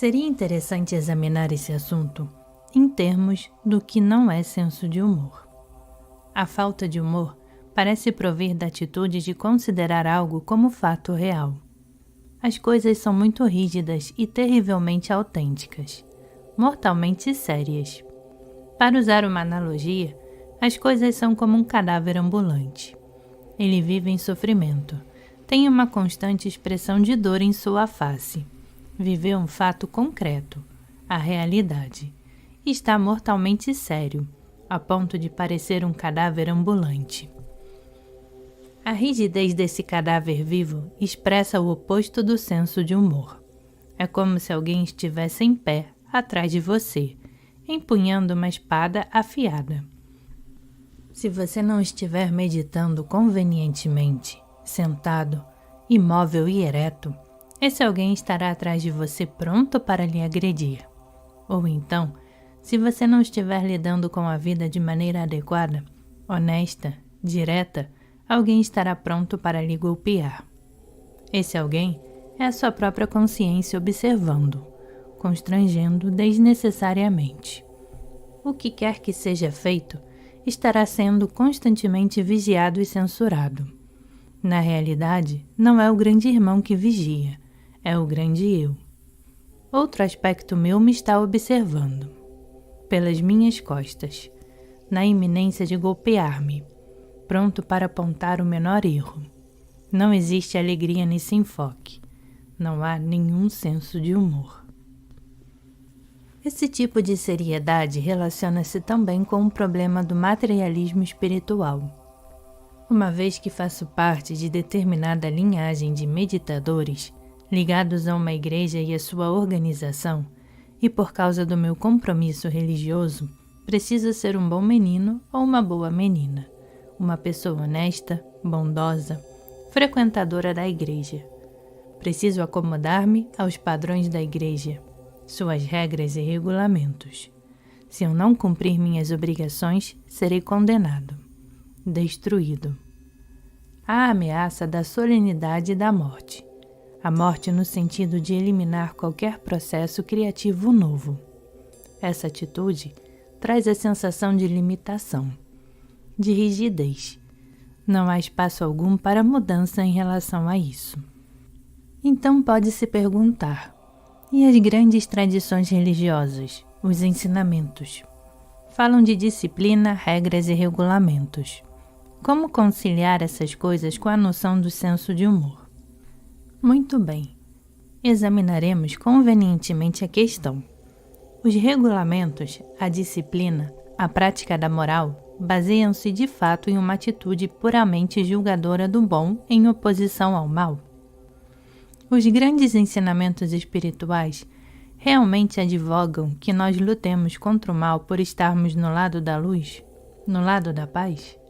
Seria interessante examinar esse assunto em termos do que não é senso de humor. A falta de humor parece provir da atitude de considerar algo como fato real. As coisas são muito rígidas e terrivelmente autênticas, mortalmente sérias. Para usar uma analogia, as coisas são como um cadáver ambulante. Ele vive em sofrimento, tem uma constante expressão de dor em sua face. Viveu um fato concreto, a realidade. Está mortalmente sério, a ponto de parecer um cadáver ambulante. A rigidez desse cadáver vivo expressa o oposto do senso de humor. É como se alguém estivesse em pé, atrás de você, empunhando uma espada afiada. Se você não estiver meditando convenientemente, sentado, imóvel e ereto, esse alguém estará atrás de você pronto para lhe agredir. Ou então, se você não estiver lidando com a vida de maneira adequada, honesta, direta, alguém estará pronto para lhe golpear. Esse alguém é a sua própria consciência observando, constrangendo desnecessariamente. O que quer que seja feito estará sendo constantemente vigiado e censurado. Na realidade, não é o grande irmão que vigia, é o grande eu. Outro aspecto meu me está observando, pelas minhas costas, na iminência de golpear-me, pronto para apontar o menor erro. Não existe alegria nesse enfoque, não há nenhum senso de humor. Esse tipo de seriedade relaciona-se também com o problema do materialismo espiritual. Uma vez que faço parte de determinada linhagem de meditadores ligados a uma igreja e a sua organização, e por causa do meu compromisso religioso, preciso ser um bom menino ou uma boa menina, uma pessoa honesta, bondosa, frequentadora da igreja. Preciso acomodar-me aos padrões da igreja, suas regras e regulamentos. Se eu não cumprir minhas obrigações, serei condenado, destruído. Há a ameaça da solenidade e da morte. A morte no sentido de eliminar qualquer processo criativo novo. Essa atitude traz a sensação de limitação, de rigidez. Não há espaço algum para mudança em relação a isso. Então pode-se perguntar, e as grandes tradições religiosas, os ensinamentos? Falam de disciplina, regras e regulamentos. Como conciliar essas coisas com a noção do senso de humor? Muito bem, examinaremos convenientemente a questão. Os regulamentos, a disciplina, a prática da moral baseiam-se de fato em uma atitude puramente julgadora do bom em oposição ao mal. Os grandes ensinamentos espirituais realmente advogam que nós lutemos contra o mal por estarmos no lado da luz, no lado da paz?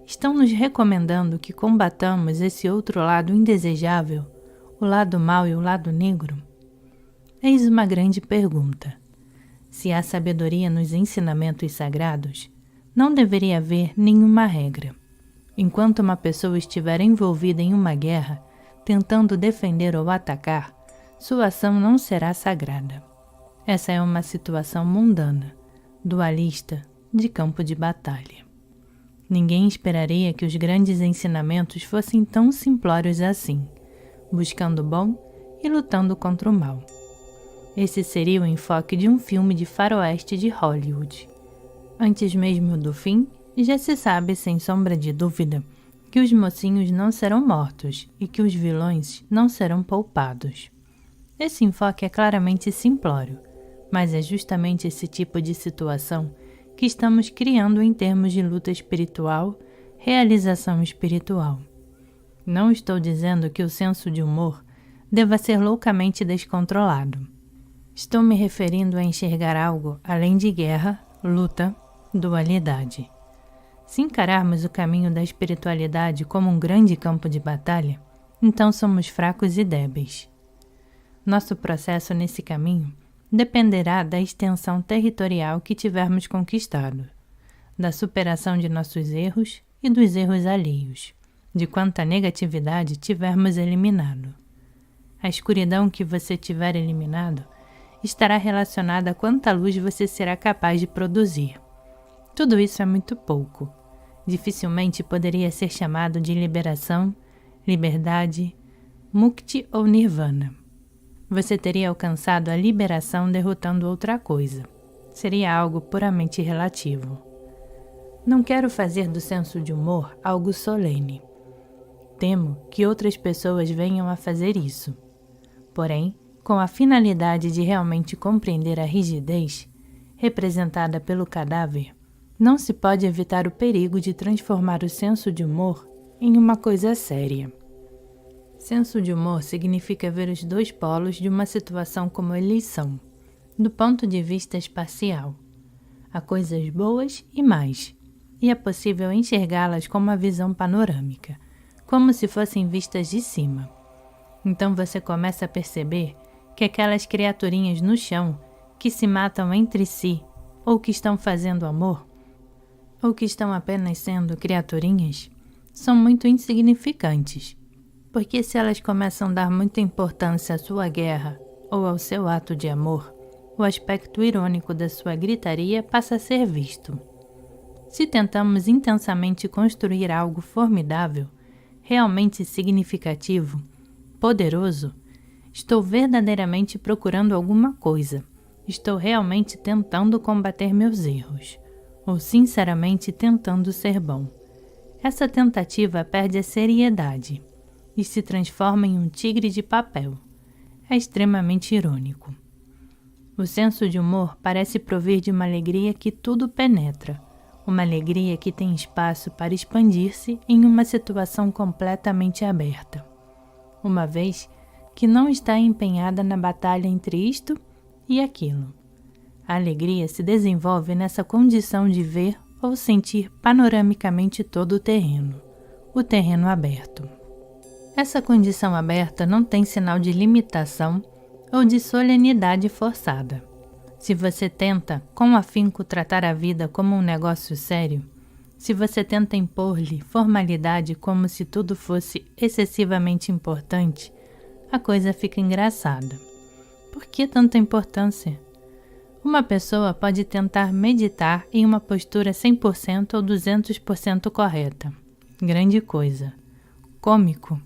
Estão nos recomendando que combatamos esse outro lado indesejável, o lado mau e o lado negro? Eis uma grande pergunta. Se há sabedoria nos ensinamentos sagrados, não deveria haver nenhuma regra. Enquanto uma pessoa estiver envolvida em uma guerra, tentando defender ou atacar, sua ação não será sagrada. Essa é uma situação mundana, dualista, de campo de batalha. Ninguém esperaria que os grandes ensinamentos fossem tão simplórios assim, buscando o bom e lutando contra o mal. Esse seria o enfoque de um filme de faroeste de Hollywood. Antes mesmo do fim, já se sabe sem sombra de dúvida que os mocinhos não serão mortos e que os vilões não serão poupados. Esse enfoque é claramente simplório, mas é justamente esse tipo de situação que estamos criando em termos de luta espiritual, realização espiritual. Não estou dizendo que o senso de humor deva ser loucamente descontrolado. Estou me referindo a enxergar algo além de guerra, luta, dualidade. Se encararmos o caminho da espiritualidade como um grande campo de batalha, então somos fracos e débeis. Nosso processo nesse caminho dependerá da extensão territorial que tivermos conquistado, da superação de nossos erros e dos erros alheios, de quanta negatividade tivermos eliminado. A escuridão que você tiver eliminado estará relacionada a quanta luz você será capaz de produzir. Tudo isso é muito pouco. Dificilmente poderia ser chamado de liberação, liberdade, mukti ou nirvana. Você teria alcançado a liberação derrotando outra coisa. Seria algo puramente relativo. Não quero fazer do senso de humor algo solene. Temo que outras pessoas venham a fazer isso. Porém, com a finalidade de realmente compreender a rigidez, representada pelo cadáver, não se pode evitar o perigo de transformar o senso de humor em uma coisa séria. Senso de humor significa ver os dois polos de uma situação como eles são, do ponto de vista espacial. Há coisas boas e más, e é possível enxergá-las com uma visão panorâmica, como se fossem vistas de cima. Então você começa a perceber que aquelas criaturinhas no chão que se matam entre si, ou que estão fazendo amor, ou que estão apenas sendo criaturinhas, são muito insignificantes, porque se elas começam a dar muita importância à sua guerra ou ao seu ato de amor, o aspecto irônico da sua gritaria passa a ser visto. Se tentamos intensamente construir algo formidável, realmente significativo, poderoso, estou verdadeiramente procurando alguma coisa. Estou realmente tentando combater meus erros, ou sinceramente tentando ser bom. Essa tentativa perde a seriedade e se transforma em um tigre de papel. É extremamente irônico. O senso de humor parece provir de uma alegria que tudo penetra, uma alegria que tem espaço para expandir-se em uma situação completamente aberta, uma vez que não está empenhada na batalha entre isto e aquilo. A alegria se desenvolve nessa condição de ver ou sentir panoramicamente todo o terreno aberto. Essa condição aberta não tem sinal de limitação ou de solenidade forçada. Se você tenta, com afinco, tratar a vida como um negócio sério, se você tenta impor-lhe formalidade como se tudo fosse excessivamente importante, a coisa fica engraçada. Por que tanta importância? Uma pessoa pode tentar meditar em uma postura 100% ou 200% correta. Grande coisa. Cômico.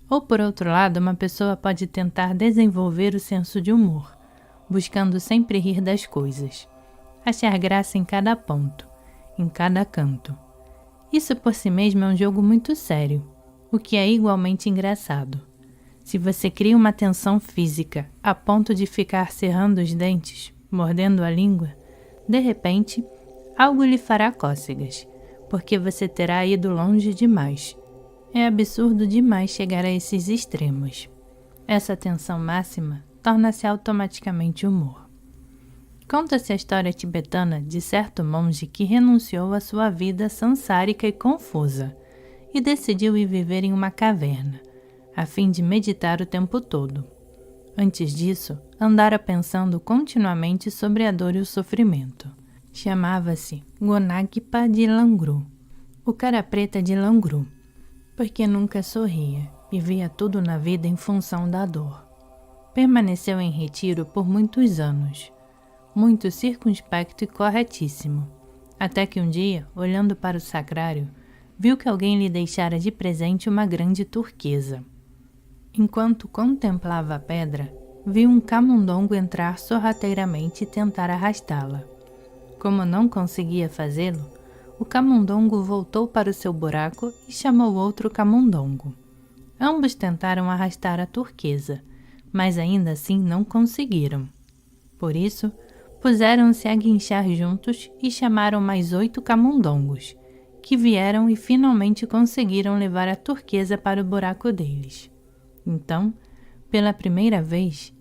Ou, por outro lado, uma pessoa pode tentar desenvolver o senso de humor, buscando sempre rir das coisas, achar graça em cada ponto, em cada canto. Isso por si mesmo é um jogo muito sério, o que é igualmente engraçado. Se você cria uma tensão física a ponto de ficar cerrando os dentes, mordendo a língua, de repente, algo lhe fará cócegas, porque você terá ido longe demais. É absurdo demais chegar a esses extremos. Essa tensão máxima torna-se automaticamente humor. Conta-se a história tibetana de certo monge que renunciou à sua vida sansárica e confusa e decidiu ir viver em uma caverna, a fim de meditar o tempo todo. Antes disso, andara pensando continuamente sobre a dor e o sofrimento. Chamava-se Gonagpa de Langru, o cara preta de Langru, porque nunca sorria e via tudo na vida em função da dor. Permaneceu em retiro por muitos anos, muito circunspecto e corretíssimo, até que um dia, olhando para o sacrário, viu que alguém lhe deixara de presente uma grande turquesa. Enquanto contemplava a pedra, viu um camundongo entrar sorrateiramente e tentar arrastá-la. Como não conseguia fazê-lo, o camundongo voltou para o seu buraco e chamou outro camundongo. Ambos tentaram arrastar a turquesa, mas ainda assim não conseguiram. Por isso, puseram-se a guinchar juntos e chamaram mais 8 camundongos, que vieram e finalmente conseguiram levar a turquesa para o buraco deles. Então, pela primeira vez,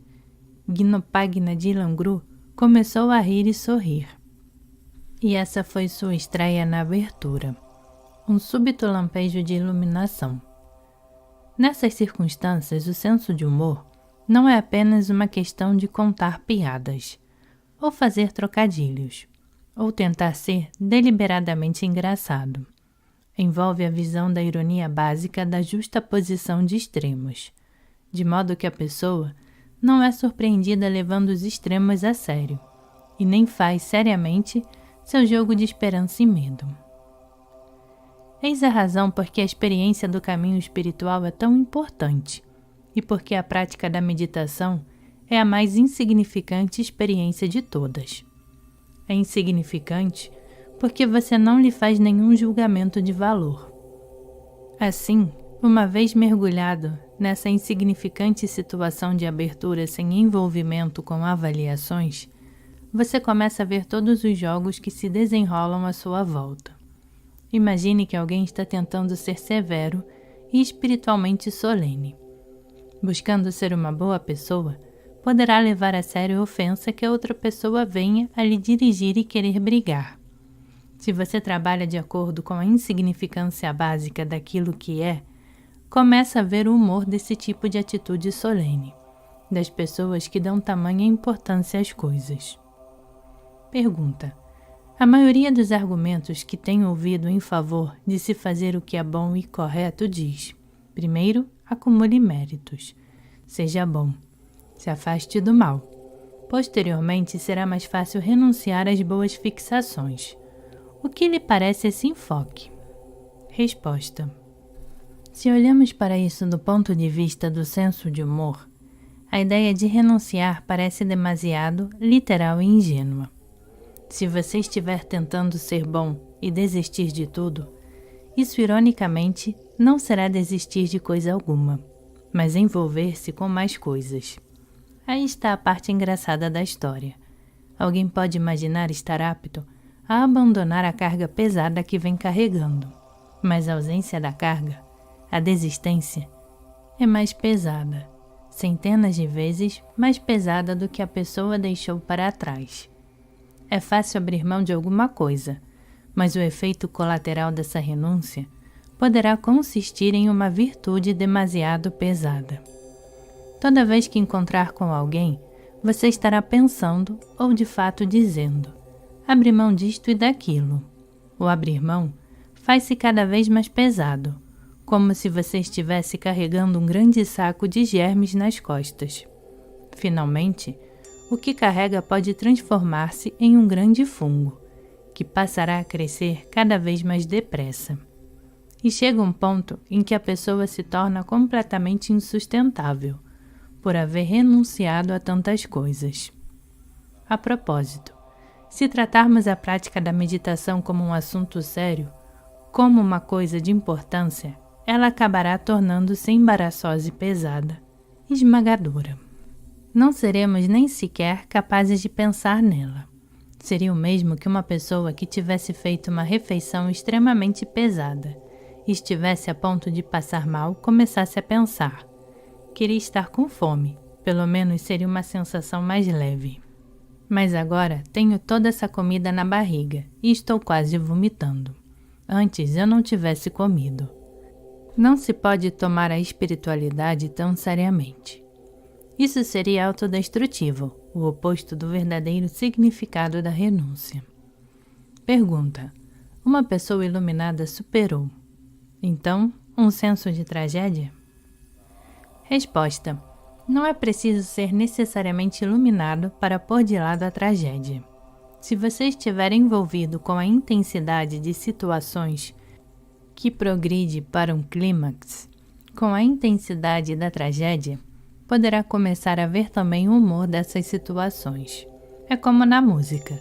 Gnopagna de Langru começou a rir e sorrir. E essa foi sua estreia na abertura, um súbito lampejo de iluminação. Nessas circunstâncias, o senso de humor não é apenas uma questão de contar piadas, ou fazer trocadilhos, ou tentar ser deliberadamente engraçado. Envolve a visão da ironia básica da justaposição de extremos, de modo que a pessoa não é surpreendida levando os extremos a sério, e nem faz seriamente seu jogo de esperança e medo. Eis a razão por que a experiência do caminho espiritual é tão importante, e porque a prática da meditação é a mais insignificante experiência de todas. É insignificante porque você não lhe faz nenhum julgamento de valor. Assim, uma vez mergulhado nessa insignificante situação de abertura sem envolvimento com avaliações, você começa a ver todos os jogos que se desenrolam à sua volta. Imagine que alguém está tentando ser severo e espiritualmente solene. Buscando ser uma boa pessoa, poderá levar a sério a ofensa que a outra pessoa venha a lhe dirigir e querer brigar. Se você trabalha de acordo com a insignificância básica daquilo que é, começa a ver o humor desse tipo de atitude solene, das pessoas que dão tamanha importância às coisas. Pergunta: a maioria dos argumentos que tenho ouvido em favor de se fazer o que é bom e correto diz: primeiro, acumule méritos. Seja bom. Se afaste do mal. Posteriormente, será mais fácil renunciar às boas fixações. O que lhe parece esse enfoque? Resposta: se olhamos para isso do ponto de vista do senso de humor, a ideia de renunciar parece demasiado literal e ingênua. Se você estiver tentando ser bom e desistir de tudo, isso ironicamente não será desistir de coisa alguma, mas envolver-se com mais coisas. Aí está a parte engraçada da história. Alguém pode imaginar estar apto a abandonar a carga pesada que vem carregando, mas a ausência da carga, a desistência, é mais pesada, centenas de vezes mais pesada do que a pessoa deixou para trás. É fácil abrir mão de alguma coisa, mas o efeito colateral dessa renúncia poderá consistir em uma virtude demasiado pesada. Toda vez que encontrar com alguém, você estará pensando ou de fato dizendo: abrir mão disto e daquilo. O abrir mão faz-se cada vez mais pesado, como se você estivesse carregando um grande saco de germes nas costas. Finalmente, o que carrega pode transformar-se em um grande fungo, que passará a crescer cada vez mais depressa. E chega um ponto em que a pessoa se torna completamente insustentável, por haver renunciado a tantas coisas. A propósito, se tratarmos a prática da meditação como um assunto sério, como uma coisa de importância, ela acabará tornando-se embaraçosa e pesada, esmagadora. Não seremos nem sequer capazes de pensar nela. Seria o mesmo que uma pessoa que tivesse feito uma refeição extremamente pesada e estivesse a ponto de passar mal começasse a pensar: queria estar com fome, pelo menos seria uma sensação mais leve. Mas agora tenho toda essa comida na barriga e estou quase vomitando. Antes eu não tivesse comido. Não se pode tomar a espiritualidade tão seriamente. Isso seria autodestrutivo, o oposto do verdadeiro significado da renúncia. Pergunta: uma pessoa iluminada superou. Então, um senso de tragédia? Resposta: não é preciso ser necessariamente iluminado para pôr de lado a tragédia. Se você estiver envolvido com a intensidade de situações que progride para um clímax, com a intensidade da tragédia, poderá começar a ver também o humor dessas situações. É como na música.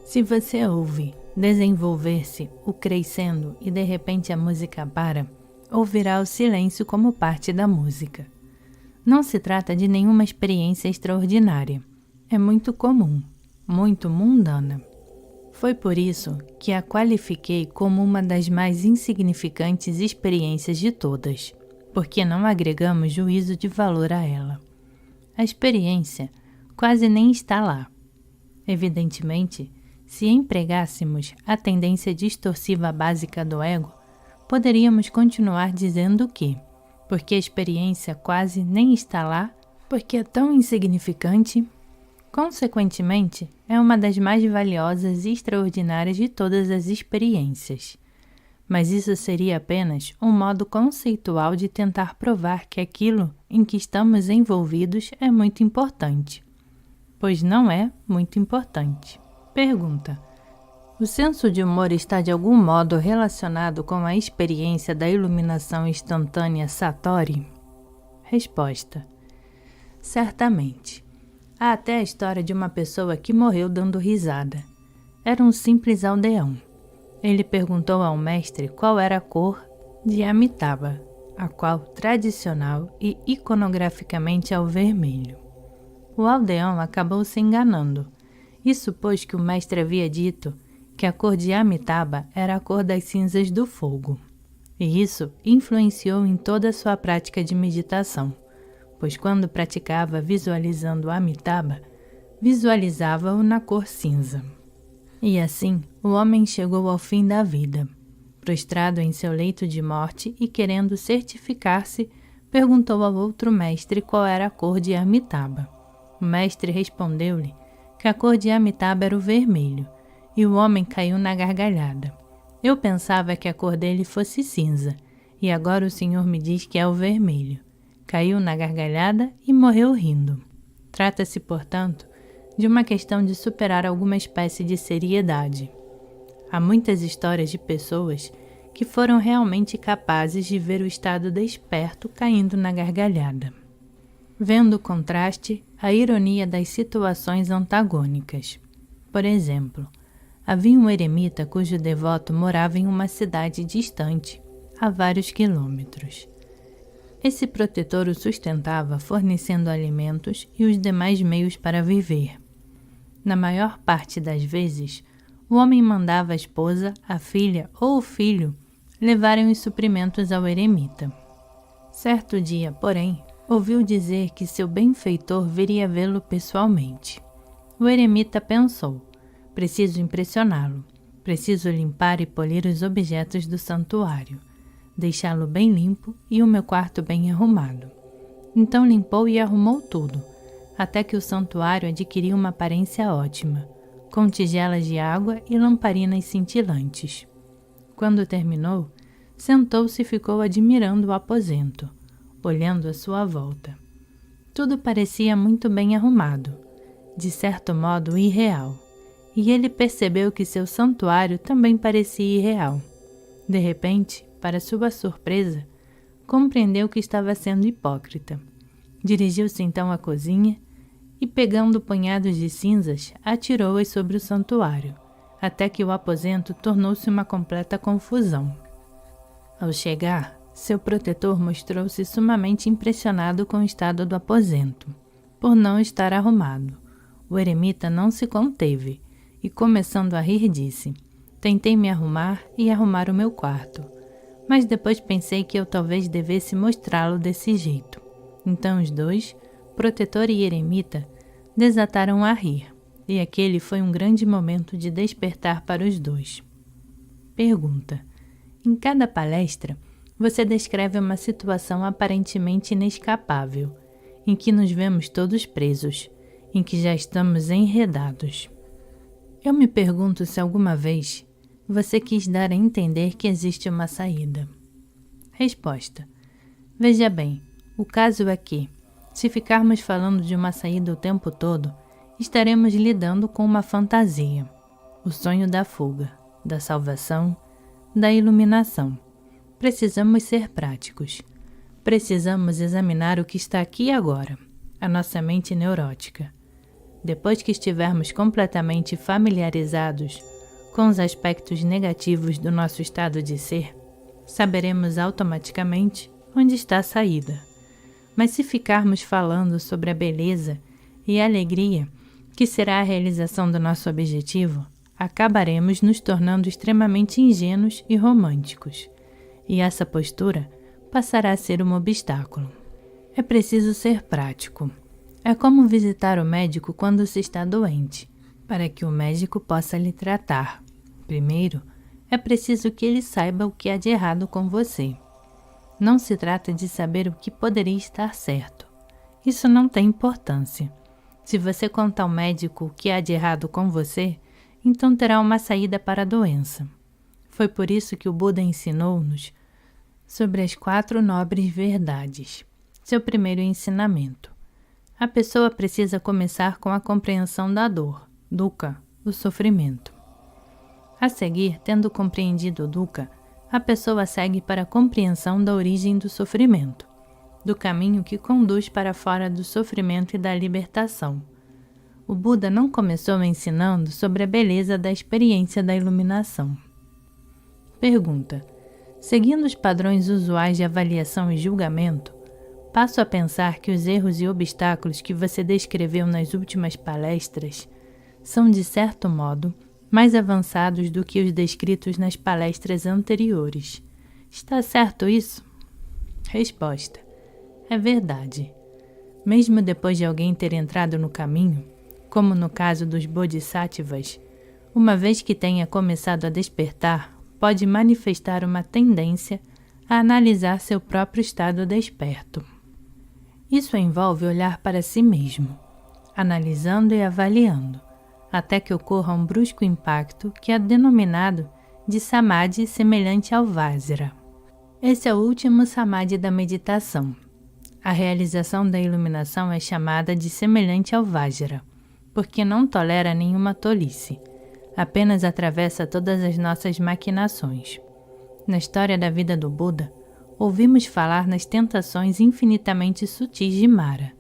Se você ouve desenvolver-se o crescendo e de repente a música para, ouvirá o silêncio como parte da música. Não se trata de nenhuma experiência extraordinária. É muito comum, muito mundana. Foi por isso que a qualifiquei como uma das mais insignificantes experiências de todas, porque não agregamos juízo de valor a ela. A experiência quase nem está lá. Evidentemente, se empregássemos a tendência distorsiva básica do ego, poderíamos continuar dizendo que, porque a experiência quase nem está lá, porque é tão insignificante, consequentemente, é uma das mais valiosas e extraordinárias de todas as experiências. mas isso seria apenas um modo conceitual de tentar provar que aquilo em que estamos envolvidos é muito importante, pois não é muito importante. Pergunta: o senso de humor está de algum modo relacionado com a experiência da iluminação instantânea Satori? Resposta: certamente. Há até a história de uma pessoa que morreu dando risada. Era um simples aldeão. Ele perguntou ao mestre qual era a cor de Amitabha, a qual tradicional e iconograficamente é o vermelho. O aldeão acabou se enganando e supôs que o mestre havia dito que a cor de Amitabha era a cor das cinzas do fogo. E isso influenciou em toda a sua prática de meditação, pois quando praticava visualizando Amitabha, visualizava-o na cor cinza. E assim, o homem chegou ao fim da vida. Prostrado em seu leito de morte e querendo certificar-se, perguntou ao outro mestre qual era a cor de Amitabha. O mestre respondeu-lhe que a cor de Amitabha era o vermelho, e o homem caiu na gargalhada. Eu pensava que a cor dele fosse cinza, e agora o senhor me diz que é o vermelho. Caiu na gargalhada e morreu rindo. Trata-se, portanto, de uma questão de superar alguma espécie de seriedade. Há muitas histórias de pessoas que foram realmente capazes de ver o estado desperto caindo na gargalhada, vendo o contraste, a ironia das situações antagônicas. Por exemplo, havia um eremita cujo devoto morava em uma cidade distante, a vários quilômetros. Esse protetor o sustentava fornecendo alimentos e os demais meios para viver. Na maior parte das vezes, o homem mandava a esposa, a filha ou o filho levarem os suprimentos ao eremita. Certo dia, porém, ouviu dizer que seu benfeitor viria vê-lo pessoalmente. O eremita pensou: preciso impressioná-lo, preciso limpar e polir os objetos do santuário, deixá-lo bem limpo e o meu quarto bem arrumado. Então limpou e arrumou tudo, até que o santuário adquiriu uma aparência ótima, com tigelas de água e lamparinas cintilantes. Quando terminou, sentou-se e ficou admirando o aposento, olhando à sua volta. Tudo parecia muito bem arrumado, de certo modo irreal, e ele percebeu que seu santuário também parecia irreal. De repente, para sua surpresa, compreendeu que estava sendo hipócrita. Dirigiu-se então à cozinha e, pegando punhados de cinzas, atirou-as sobre o santuário, até que o aposento tornou-se uma completa confusão. Ao chegar, seu protetor mostrou-se sumamente impressionado com o estado do aposento, por não estar arrumado. O eremita não se conteve e, começando a rir, disse: tentei me arrumar e arrumar o meu quarto, mas depois pensei que eu talvez devesse mostrá-lo desse jeito. Então os dois, protetor e eremita, desataram a rir, e aquele foi um grande momento de despertar para os dois. Pergunta: em cada palestra, você descreve uma situação aparentemente inescapável, em que nos vemos todos presos, em que já estamos enredados. Eu me pergunto se alguma vez você quis dar a entender que existe uma saída. Resposta: veja bem, o caso é que, se ficarmos falando de uma saída o tempo todo, estaremos lidando com uma fantasia, o sonho da fuga, da salvação, da iluminação. Precisamos ser práticos. Precisamos examinar o que está aqui e agora, a nossa mente neurótica. Depois que estivermos completamente familiarizados com os aspectos negativos do nosso estado de ser, saberemos automaticamente onde está a saída. Mas se ficarmos falando sobre a beleza e a alegria que será a realização do nosso objetivo, acabaremos nos tornando extremamente ingênuos e românticos, e essa postura passará a ser um obstáculo. É preciso ser prático. É como visitar o médico quando se está doente, para que o médico possa lhe tratar. Primeiro, é preciso que ele saiba o que há de errado com você. Não se trata de saber o que poderia estar certo. Isso não tem importância. Se você contar ao médico o que há de errado com você, então terá uma saída para a doença. Foi por isso que o Buda ensinou-nos sobre as 4 nobres verdades. Seu primeiro ensinamento. A pessoa precisa começar com a compreensão da dor, dukkha, o sofrimento. A seguir, tendo compreendido o dukkha, a pessoa segue para a compreensão da origem do sofrimento, do caminho que conduz para fora do sofrimento e da libertação. O Buda não começou ensinando sobre a beleza da experiência da iluminação. Pergunta: seguindo os padrões usuais de avaliação e julgamento, passo a pensar que os erros e obstáculos que você descreveu nas últimas palestras são, de certo modo, mais avançados do que os descritos nas palestras anteriores. Está certo isso? Resposta: é verdade. Mesmo depois de alguém ter entrado no caminho, como no caso dos Bodhisattvas, uma vez que tenha começado a despertar, pode manifestar uma tendência a analisar seu próprio estado desperto. Isso envolve olhar para si mesmo, analisando e avaliando, até que ocorra um brusco impacto que é denominado de samadhi semelhante ao vajra. Esse é o último samadhi da meditação. A realização da iluminação é chamada de semelhante ao vajra, porque não tolera nenhuma tolice, apenas atravessa todas as nossas maquinações. Na história da vida do Buda, ouvimos falar nas tentações infinitamente sutis de Mara.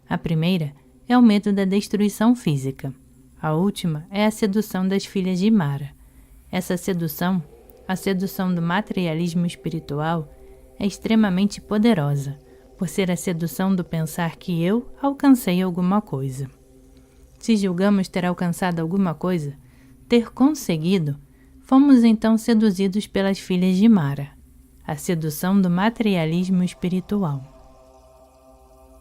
A primeira é o medo da destruição física. A última é a sedução das filhas de Mara. Essa sedução, a sedução do materialismo espiritual, é extremamente poderosa, por ser a sedução do pensar que eu alcancei alguma coisa. Se julgamos ter alcançado alguma coisa, ter conseguido, fomos então seduzidos pelas filhas de Mara, a sedução do materialismo espiritual.